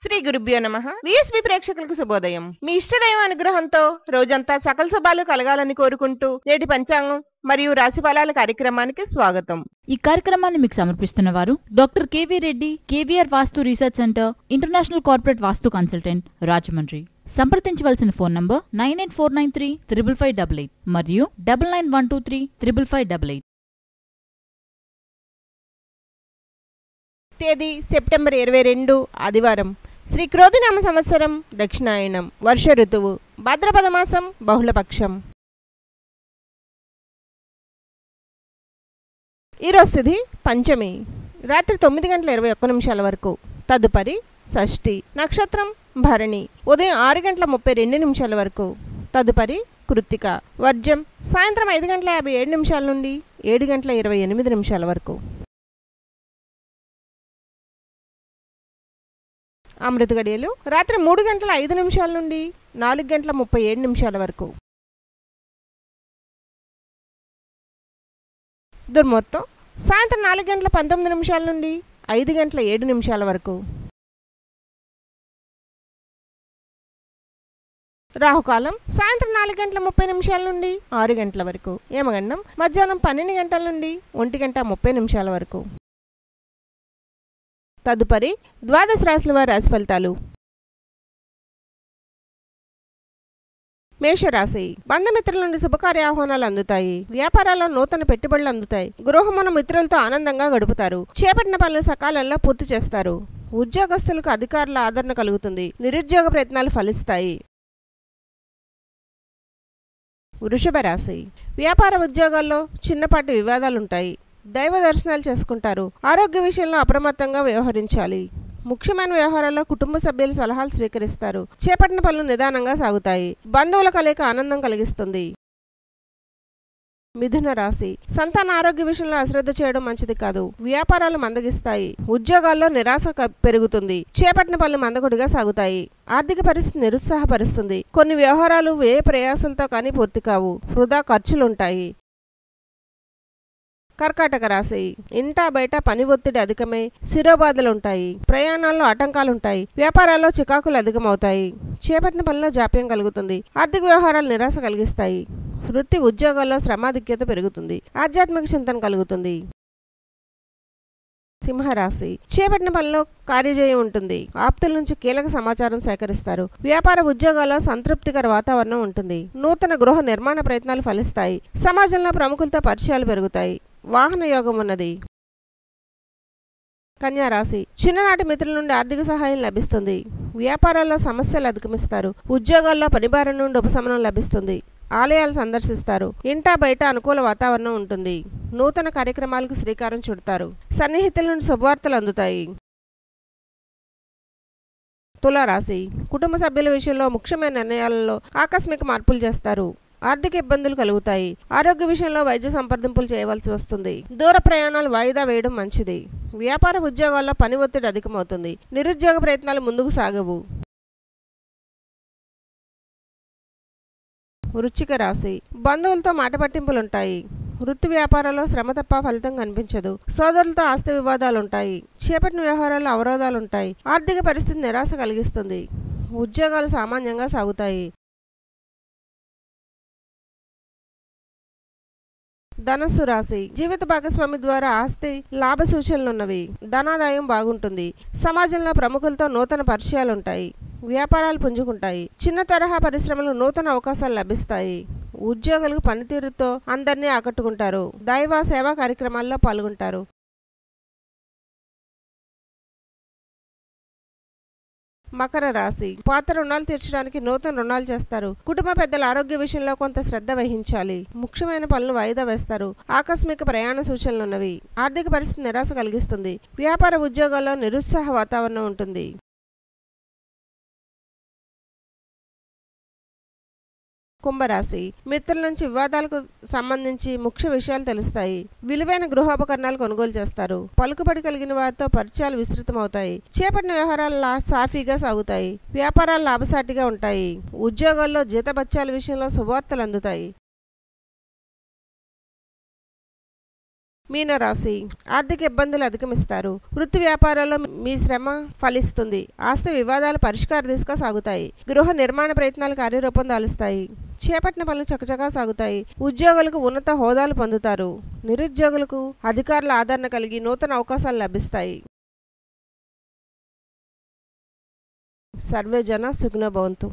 శ్రీ గురుభ్యో నమః. విఎస్బి ప్రేక్షకులకు శుభోదయం. మీ ఇష్టదైవ అనుగ్రహంతో రోజంతా సకల శుభాలు కలగాలని కోరుకుంటూ నేటి పంచాంగం మరియు రాశి ఫలాల కార్యక్రమానికి స్వాగతం. ఈ కార్యక్రమాన్ని మీకు సమర్పిస్తున్న వారు డాక్టర్ కేవీ రెడ్డి, కేవీఆర్ వాస్తు రీసెర్చ్ సెంటర్, ఇంటర్నేషనల్ కార్పొరేట్ వాస్తు కన్సల్టెంట్, రాజమండ్రి. సంప్రదించవలసిన ఫోన్ నంబర్ 9849355588 మరియు 9912355588. తేదీ సెప్టెంబర్ 22 ఆదివారం. శ్రీ క్రోధినామ సంవత్సరం, దక్షిణాయనం, వర్ష ఋతువు, భాద్రపద మాసం, బహుళపక్షం. ఈరోజు తిథి పంచమి, రాత్రి 9:21 వరకు. తదుపరి షష్ఠి. నక్షత్రం భరణి, ఉదయం 6:32 వరకు. తదుపరి కృత్తిక. వర్జం సాయంత్రం 5:57 నుండి 7:28 వరకు. అమృత గడియలు రాత్రి 3:05 నుండి 4:37 వరకు. దుర్ముహూర్తం సాయంత్రం 4:19 నుండి 5:07 వరకు. రాహుకాలం సాయంత్రం 4:30 నుండి 6 గంటల వరకు. యమగండం మధ్యాహ్నం 12 గంటల నుండి 1:30 వరకు. తదుపరి ద్వాదశ రాశుల వారి రాశి ఫలితాలు. మేషరాశి. బంధుమిత్రుల నుండి శుభకార్య ఆహ్వానాలు అందుతాయి. వ్యాపారాల్లో నూతన పెట్టుబడులు అందుతాయి. గృహమున మిత్రులతో ఆనందంగా గడుపుతారు. చేపట్టిన పనులు సకాలంలో పూర్తి చేస్తారు. ఉద్యోగస్తులకు అధికారుల ఆదరణ కలుగుతుంది. నిరుద్యోగ ప్రయత్నాలు ఫలిస్తాయి. వృషభ రాశి. వ్యాపార ఉద్యోగాల్లో చిన్నపాటి వివాదాలుంటాయి. దైవ దర్శనాలు చేసుకుంటారు. ఆరోగ్య విషయంలో అప్రమత్తంగా వ్యవహరించాలి. ముఖ్యమైన వ్యవహారాల్లో కుటుంబ సభ్యుల సలహాలు స్వీకరిస్తారు. చేపట్టిన పనులు నిదానంగా సాగుతాయి. బంధువుల కలయిక ఆనందం కలిగిస్తుంది. మిథున రాశి. సంతాన ఆరోగ్య విషయంలో అశ్రద్ధ చేయడం మంచిది కాదు. వ్యాపారాలు మందగిస్తాయి. ఉద్యోగాల్లో నిరాశ పెరుగుతుంది. చేపట్టిన పనులు మందకొడిగా సాగుతాయి. ఆర్థిక పరిస్థితి నిరుత్సాహపరుస్తుంది. కొన్ని వ్యవహారాలు వ్యయ ప్రయాసాలతో కానీ పూర్తి కావు. వృధా ఖర్చులుంటాయి. కర్కాటక రాశి. ఇంటా బయట పని ఒత్తిడి అధికమై శిరోబాధలుంటాయి. ప్రయాణాల్లో ఆటంకాలుంటాయి. వ్యాపారాల్లో చికాకులు అధికమవుతాయి. చేపట్టిన పనిలో జాప్యం కలుగుతుంది. ఆర్థిక వ్యవహారాలు నిరాశ కలిగిస్తాయి. వృత్తి ఉద్యోగాల్లో శ్రమాధిక్యత పెరుగుతుంది. ఆధ్యాత్మిక చింతన కలుగుతుంది. సింహరాశి. చేపట్టిన పనిలో కార్యజయం ఉంటుంది. ఆప్తుల నుంచి కీలక సమాచారం సేకరిస్తారు. వ్యాపార ఉద్యోగాల్లో సంతృప్తికర వాతావరణం ఉంటుంది. నూతన గృహ నిర్మాణ ప్రయత్నాలు ఫలిస్తాయి. సమాజంలో ప్రముఖులతో పరిచయాలు పెరుగుతాయి. వాహన యోగం ఉన్నది. కన్యా రాశి. చిన్ననాటి మిత్రుల నుండి ఆర్థిక సహాయం లభిస్తుంది. వ్యాపారాల్లో సమస్యలు అధిగమిస్తారు. ఉద్యోగాల్లో పనిభారం నుండి ఉపశమనం లభిస్తుంది. ఆలయాలు సందర్శిస్తారు. ఇంటా బయట అనుకూల వాతావరణం ఉంటుంది. నూతన కార్యక్రమాలకు శ్రీకారం చుడతారు. సన్నిహితుల నుండి శుభవార్తలు అందుతాయి. తులారాశి. కుటుంబ సభ్యుల విషయంలో ముఖ్యమైన నిర్ణయాలలో ఆకస్మిక మార్పులు చేస్తారు. ఆర్థిక ఇబ్బందులు కలుగుతాయి. ఆరోగ్య విషయంలో వైద్య సంప్రదింపులు చేయవలసి వస్తుంది. దూర ప్రయాణాలు వాయిదా వేయడం మంచిది. వ్యాపార ఉద్యోగాల్లో పని ఒత్తిడి అధికమవుతుంది. నిరుద్యోగ ప్రయత్నాలు ముందుకు సాగవు. వృశ్చిక రాశి. బంధువులతో మాట పట్టింపులుంటాయి. వృత్తి వ్యాపారాల్లో శ్రమ తప్ప ఫలితం కనిపించదు. సోదరులతో ఆస్తి వివాదాలుంటాయి. చేపట్టిన వ్యవహారాల్లో అవరోధాలుంటాయి. ఆర్థిక పరిస్థితి నిరాశ కలిగిస్తుంది. ఉద్యోగాలు సామాన్యంగా సాగుతాయి. ధనస్సు రాశి. జీవిత భాగస్వామి ద్వారా ఆస్తి లాభ సూచనలున్నవి. ధనాదాయం బాగుంటుంది. సమాజంలో ప్రముఖులతో నూతన పరిచయాలుంటాయి. వ్యాపారాలు పుంజుకుంటాయి. చిన్న తరహా పరిశ్రమలు నూతన అవకాశాలు లభిస్తాయి. ఉద్యోగులకు పనితీరుతో అందరినీ ఆకట్టుకుంటారు. దైవ సేవా కార్యక్రమాల్లో పాల్గొంటారు. మకర రాశి. పాత రుణాలు తీర్చడానికి నూతన రుణాలు చేస్తారు. కుటుంబ పెద్దల ఆరోగ్య విషయంలో కొంత శ్రద్ధ వహించాలి. ముఖ్యమైన పనులు వాయిదా వేస్తారు. ఆకస్మిక ప్రయాణ సూచనలున్నవి. ఆర్థిక పరిస్థితి నిరాశ కలిగిస్తుంది. వ్యాపార ఉద్యోగాల్లో నిరుత్సాహ వాతావరణం ఉంటుంది. కుంభరాశి. మిత్రుల నుంచి వివాదాలకు సంబంధించి ముఖ్య విషయాలు తెలుస్తాయి. విలువైన గృహోపకరణాలు కొనుగోలు చేస్తారు. పలుకుబడి కలిగిన వారితో పరిచయాలు విస్తృతమవుతాయి. చేపట్టిన వ్యవహారాలు సాఫీగా సాగుతాయి. వ్యాపారాలు లాభసాటిగా ఉంటాయి. ఉద్యోగాల్లో జీతభత్యాల విషయంలో శుభవార్తలు అందుతాయి. మీనరాశి ఆర్థిక ఇబ్బందులు అధిగమిస్తారు. వృత్తి వ్యాపారాల్లో మీ శ్రమ ఫలిస్తుంది. ఆస్తి వివాదాలు పరిష్కార దిశగా సాగుతాయి. గృహ నిర్మాణ ప్రయత్నాలు కార్యరూపం దాలుస్తాయి. చేపట్టిన పనులు చకచకా సాగుతాయి. ఉద్యోగులకు ఉన్నత హోదాలు పొందుతారు. నిరుద్యోగులకు అధికారుల ఆదరణ కలిగి నూతన అవకాశాలు లభిస్తాయి. సర్వే జన సుఖినో భవంతు.